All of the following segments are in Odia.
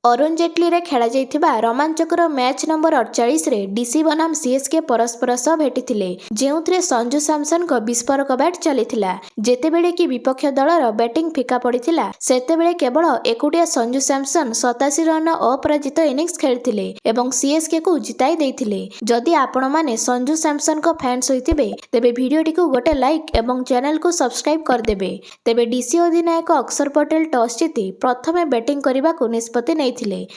ଅରୁଣ ଜେଟଲୀରେ ଖେଳାଯାଇଥିବା ରୋମାଞ୍ଚକର ମ୍ୟାଚ୍ ନମ୍ବର 48ରେ ଡିସି ବନାମ ସିଏସ୍କେ ପରସ୍ପର ସହ ଭେଟିଥିଲେ, ଯେଉଁଥିରେ ସଞ୍ଜୁ ସାମସନଙ୍କ ବିସ୍ଫୋରକ ବ୍ୟାଟ୍ ଚାଲିଥିଲା। ଯେତେବେଳେ କି ବିପକ୍ଷ ଦଳର ବ୍ୟାଟିଂ ଫିକା ପଡ଼ିଥିଲା, ସେତେବେଳେ କେବଳ ଏକୁଟିଆ ସଞ୍ଜୁ ସାମସନ 87 ରନ୍ର ଅପରାଜିତ ଇନିଂସ ଖେଳିଥିଲେ ଏବଂ ସିଏସ୍କେକୁ ଜିତାଇ ଦେଇଥିଲେ। ଯଦି ଆପଣମାନେ ସଞ୍ଜୁ ସାମସନଙ୍କ ଫ୍ୟାନ୍ସ ହୋଇଥିବେ, ତେବେ ଭିଡ଼ିଓଟିକୁ ଗୋଟେ ଲାଇକ୍ ଏବଂ ଚ୍ୟାନେଲକୁ ସବସ୍କ୍ରାଇବ୍ କରିଦେବେ। ତେବେ ଡିସି ଅଧିନାୟକ ଅକ୍ସର ପଟେଲ ଟସ୍ ଜିତି ପ୍ରଥମେ ବ୍ୟାଟିଂ କରିବାକୁ ନିଷ୍ପତ୍ତି ନେଇଥିଲେ,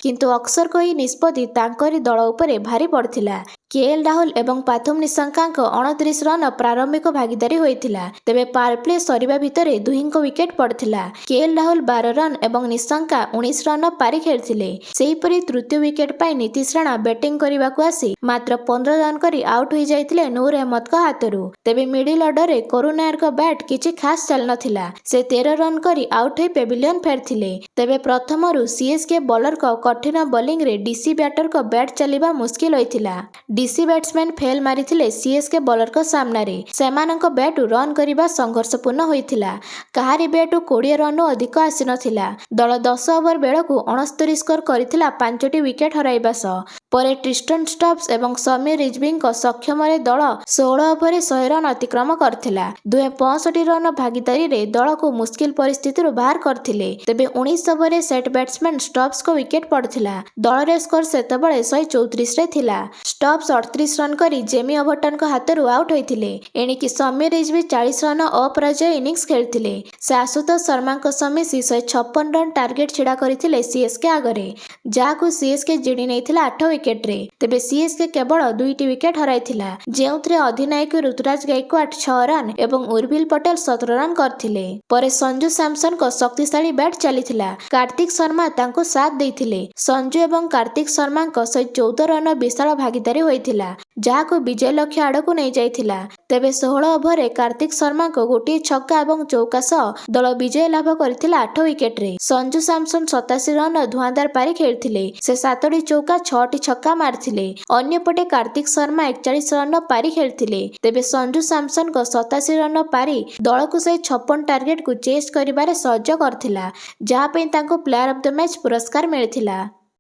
କିନ୍ତୁ ଅକ୍ସରଙ୍କ ଏହି ନିଷ୍ପତ୍ତି ତାଙ୍କରି ଦଳ ଉପରେ ଭାରି ପଡ଼ିଥିଲା। କେଏଲ୍ ରାହୁଲ ଏବଂ ପାଥୁମ ନିଶଙ୍କାଙ୍କ 29 ରନ୍ର ପ୍ରାରମ୍ଭିକ ଭାଗିଦାରୀ ହୋଇଥିଲା, ତେବେ ପାୱାର ପ୍ଲେ ସରିବା ଭିତରେ ଦୁହିଁଙ୍କ ୱିକେଟ୍ ପଡ଼ିଥିଲା। କେଏଲ୍ ରାହୁଲ 12 ରନ୍ ଏବଂ ନିଶଙ୍କା 19 ରନ୍ର ପାରି ଖେଳିଥିଲେ। ସେହିପରି ତୃତୀୟ ୱିକେଟ୍ ପାଇଁ ନୀତିଶ ରାଣା ବ୍ୟାଟିଂ କରିବାକୁ ଆସି ମାତ୍ର 15 ରନ୍ କରି ଆଉଟ୍ ହୋଇଯାଇଥିଲେ ନୁର୍ ଅହମ୍ମଦଙ୍କ ହାତରୁ। ତେବେ ମିଡିଲ୍ ଅର୍ଡରରେ କରୁଣ ନାୟରଙ୍କ ବ୍ୟାଟ୍ କିଛି ଖାସ୍ ଚାଲିନଥିଲା। ସେ 13 ରନ୍ କରି ଆଉଟ୍ ହୋଇ ପେଭିଲିୟନ ଫେରିଥିଲେ। ତେବେ ପ୍ରଥମରୁ ସିଏସ୍କେ ବୋଲରଙ୍କ କଠିନ ବୋଲିଂରେ ଡିସି ବ୍ୟାଟରଙ୍କ ବ୍ୟାଟ୍ ଚାଲିବା ମୁସ୍କିଲ ହୋଇଥିଲା। ଡିସି ବ୍ୟାଟ୍ସମ୍ୟାନ୍ ଫେଲ୍ ମାରିଥିଲେ ସିଏସ୍କେ ବୋଲରଙ୍କ ସାମ୍ନାରେ। ସେମାନଙ୍କ ବ୍ୟାଟ୍ରୁ ରନ୍ କରିବା ସଂଘର୍ଷପୂର୍ଣ୍ଣ ହୋଇଥିଲା। କାହାରି ବ୍ୟାଟ୍ରୁ 20 ରନ୍ରୁ ଅଧିକ ଆସିନଥିଲା। ଦଳ 10 ଓଭର ବେଳକୁ 69 ସ୍କୋର କରିଥିଲା 5ଟି ୱିକେଟ୍ ହରାଇବା ସହ। ପରେ ଟ୍ରିଷ୍ଟନ ଷ୍ଟବ୍ସ ଏବଂ ସମୀର ରିଜଭିଙ୍କ ସକ୍ଷମରେ ଦଳ 16 ଓଭରରେ 100 ରନ୍ ଅତିକ୍ରମ କରିଥିଲା। ଦୁହେଁ 65 ରନ୍ର ଭାଗିଦାରୀରେ ଦଳକୁ ମୁସ୍କିଲ ପରିସ୍ଥିତିରୁ ବାହାର କରିଥିଲେ। ତେବେ 19 ଓଭରରେ ସେଟ୍ ବ୍ୟାଟ୍ସମ୍ୟାନ୍ ଷ୍ଟବ୍ସଙ୍କ ୱିକେଟ୍ ପଡ଼ିଥିଲା। ଦଳର ସ୍କୋର ସେତେବେଳେ 134ରେ ଥିଲା। ଷ୍ଟବ୍ସ 38 ରନ୍ କରି ଜେମି ଓଭଟନଙ୍କ ହାତରୁ ଆଉଟ୍ ହୋଇଥିଲେ। ଏଣିକି ସମୀର ରିଜଭି 40 ରନ୍ର ଅପରାଜୟ ଇନିଂସ ଖେଳିଥିଲେ। ସେ ଆଶୁତୋଷ ଶର୍ମାଙ୍କ ସହ ମିଶି 156 ରନ୍ ଟାର୍ଗେଟ୍ ଛିଡ଼ା କରିଥିଲେ ସିଏସ୍କେ ଆଗରେ, ଯାହାକୁ ସିଏସ୍କେ ଜିଣି ନେଇଥିଲା 8 ୱିକେଟ୍ରେ। ତେବେ ସିଏସ୍କେ କେବଳ 2ଟି ୱିକେଟ୍ ହରାଇଥିଲା, ଯେଉଁଥିରେ ଅଧିନାୟକ ଋତୁରାଜ ଗାଇକ୍ୱାଡ୍ 6 ରନ୍ ଏବଂ ଉର୍ଭିଲ ପଟେଲ 17 ରନ୍ କରିଥିଲେ। ପରେ ସଞ୍ଜୁ ସାମସନଙ୍କ ଶକ୍ତିଶାଳୀ ବ୍ୟାଟ୍ ଚାଲିଥିଲା। କାର୍ତ୍ତିକ ଶର୍ମା ତାଙ୍କୁ ସାଥ ଦେଇଥିଲେ। ସଞ୍ଜୁ ଏବଂ କାର୍ତ୍ତିକ ଶର୍ମାଙ୍କ 114 ରନ୍ର ବିଶାଳ ଭାଗିଦାରୀ ହୋଇଥିଲା, ଯାହାକୁ ବିଜୟ ଲକ୍ଷ୍ୟ ଆଡ଼କୁ ନେଇଯାଇଥିଲା। ତେବେ 16 ଓଭରରେ କାର୍ତ୍ତିକ ଶର୍ମାଙ୍କ ଗୋଟିଏ ଛକା ଏବଂ ଚୌକା ସହ ଦଳ ବିଜୟ ଲାଭ କରିଥିଲା 8 ୱିକେଟ୍ରେ। ସଞ୍ଜୁ ସାମସନ 87 ରନ୍ର ଧୂଆଁଧାର ପାରି ଖେଳିଥିଲେ। ସେ 7ଟି ଚୌକା 6ଟି ଛକା ମାରିଥିଲେ। ଅନ୍ୟପଟେ କାର୍ତ୍ତିକ ଶର୍ମା 41 ରନ୍ର ପାରି ଖେଳିଥିଲେ। ତେବେ ସଞ୍ଜୁ ସାମସନଙ୍କ 87 ରନ୍ର ପାରି ଦଳକୁ 156 ଟାର୍ଗେଟକୁ ଚେସ୍ କରିବାରେ ସହଜ କରିଥିଲା, ଯାହା ପାଇଁ ତାଙ୍କୁ ପ୍ଲେୟାର ଅଫ୍ ଦ ମ୍ୟାଚ୍ ପୁରସ୍କାର ମିଳିଥିଲା।